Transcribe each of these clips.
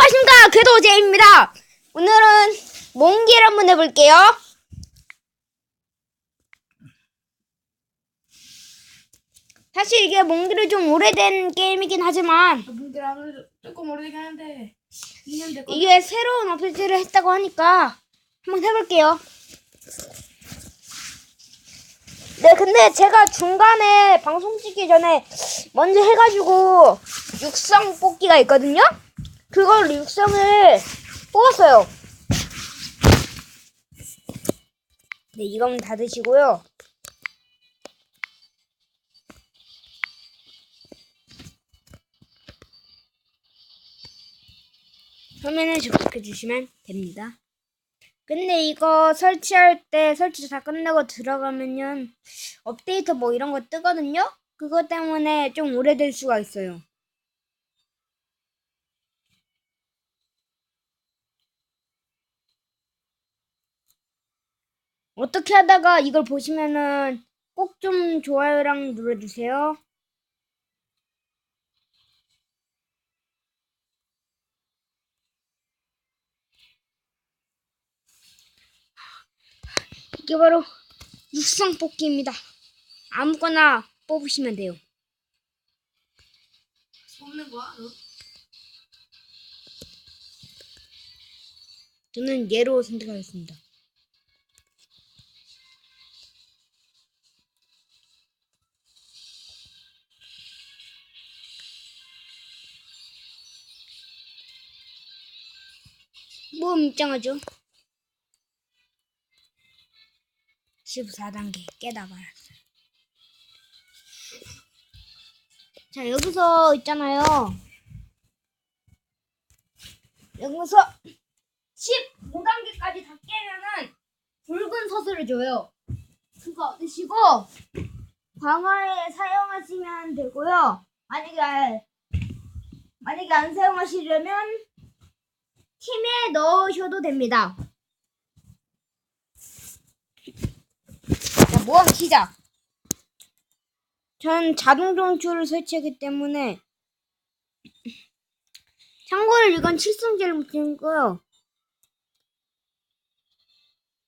안녕하십니까, 궤도제입니다. 오늘은 몽기를 한번 해볼게요. 사실 이게 몽기를 좀 오래된 게임이긴 하지만 몽기를 안 조금 오래되긴 하는데 2년 됐거든. 이게 새로운 업데이트를 했다고 하니까 한번 해볼게요. 네, 근데 제가 중간에 방송 찍기 전에 먼저 해가지고 육성 뽑기가 있거든요. 그걸 육성을 뽑았어요. 네, 이건 다 드시고요. 화면에 접속해 주시면 됩니다. 근데 이거 설치할 때 설치 다 끝나고 들어가면요 업데이트 뭐 이런 거 뜨거든요. 그것 때문에 좀 오래될 수가 있어요. 어떻게 하다가 이걸 보시면은 꼭 좀 좋아요랑 눌러주세요. 이게 바로 육성 뽑기입니다. 아무거나 뽑으시면 돼요. 뽑는 거야? 너? 저는 얘로 선택하겠습니다. 모험 입장하죠. 14단계 깨다발았어요. 자, 여기서 있잖아요. 여기서 15단계까지 다 깨면은 붉은 서술을 줘요. 그거 얻으시고 방어에 사용하시면 되고요. 만약에 안 사용하시려면 팀에 넣으셔도 됩니다. 자, 모험 시작. 전 자동 종출을 설치하기 때문에 참고로 이건 7승제를 못했고요.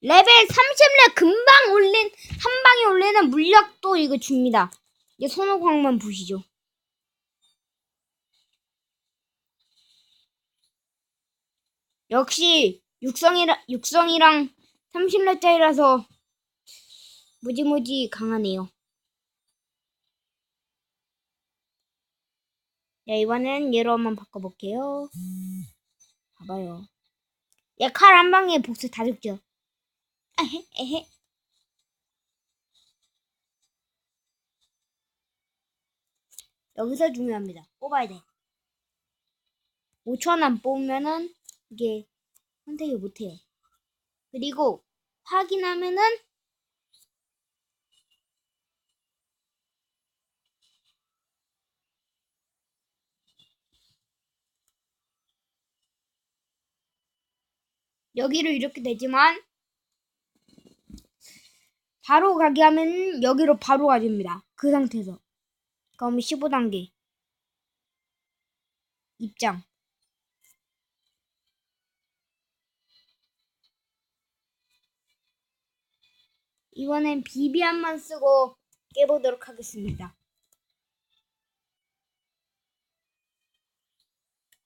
레벨 30렙 금방 올린 한 방에 올리는 물약도 이거 줍니다. 이제 손오공만 보시죠. 역시 육성이랑 30렙짜리라서 무지무지 강하네요. 자, 이번엔 얘로 한번 바꿔볼게요. 봐봐요. 얘 칼 한 방에 복수 다 죽죠. 에헤, 에헤. 여기서 중요합니다. 뽑아야 돼. 5천 안 뽑으면은 이게 선택을 못해요. 그리고 확인하면은 여기로 이렇게 되지만 바로 가게 하면 여기로 바로 가집니다. 그 상태에서. 그럼 15단계 입장. 이번엔 비비안만 쓰고 깨보도록 하겠습니다.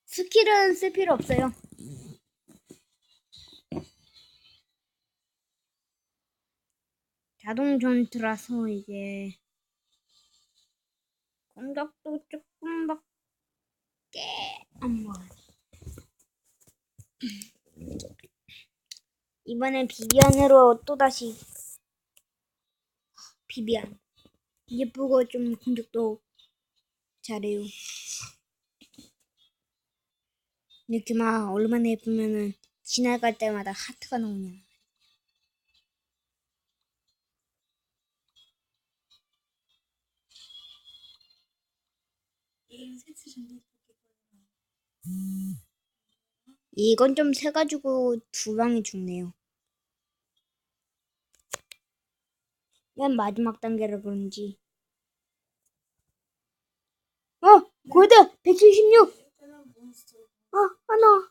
스킬은 쓸 필요 없어요. 자동 전투라서 이게 공격도 조금밖에 안 먹어요. 이번엔 비비안으로 또다시 비비안. 예쁘고 좀 공격도 잘해요. 이렇게 막 얼마나 예쁘면은 지나갈 때마다 하트가 나오냐. 게임 세트 전에 이건 좀 세가지고 두 방이 죽네요. 맨 마지막 단계라 그런지. 골드 176. 하나.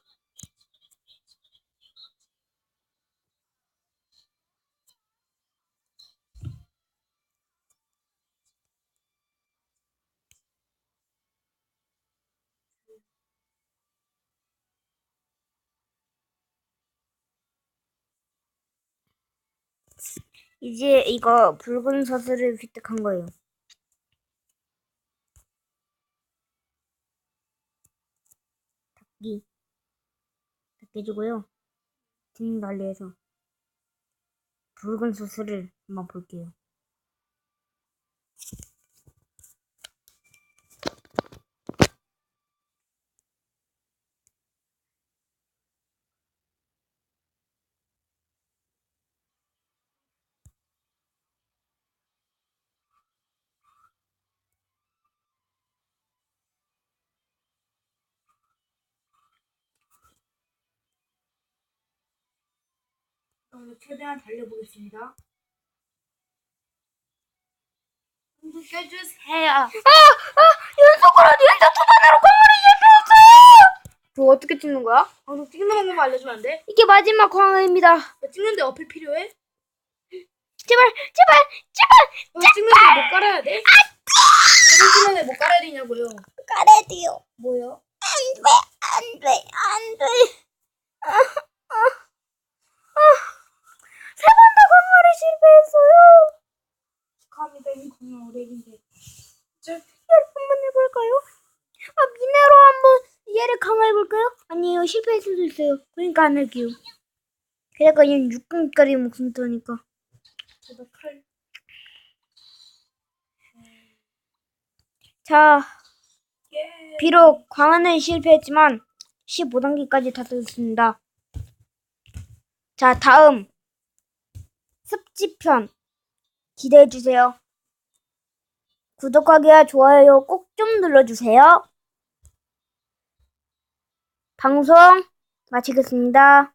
이제 이거 붉은 서스를 획득한 거예요. 닫기 해주고요. 팀 관리해서 붉은 소스를 한번 볼게요. 최대한 달려보겠습니다. 느껴주세요. 연속으로 연속 두 번으로 콧물이 실패했어요. 그거 어떻게 찍는 거야? 너 찍는 방법 알려주면 안 돼? 이게 마지막 광어입니다. 너 찍는데 어플 필요해? 제발. 너 찍는데 못 깔아야 돼? 너 찍는데 못 깔아야 되냐고요? 깔아야 돼요. 뭐요? 안 돼. 세 번 다 광어를 실패했어요. 축하합니다. 이 공연 오래긴데. 한번 해볼까요? 미네로 한번 얘를 강화해볼까요? 아니에요. 실패할 수도 있어요. 그러니까 안 할게요. 그러니까 얘는 6분까지 목숨 터니까. 저도 칼. 자, 예. 비록 광화는 실패했지만 15단계까지 다 떴습니다. 자, 다음 습지편 기대해주세요. 구독하기와 좋아요 꼭 좀 눌러주세요. 방송 마치겠습니다.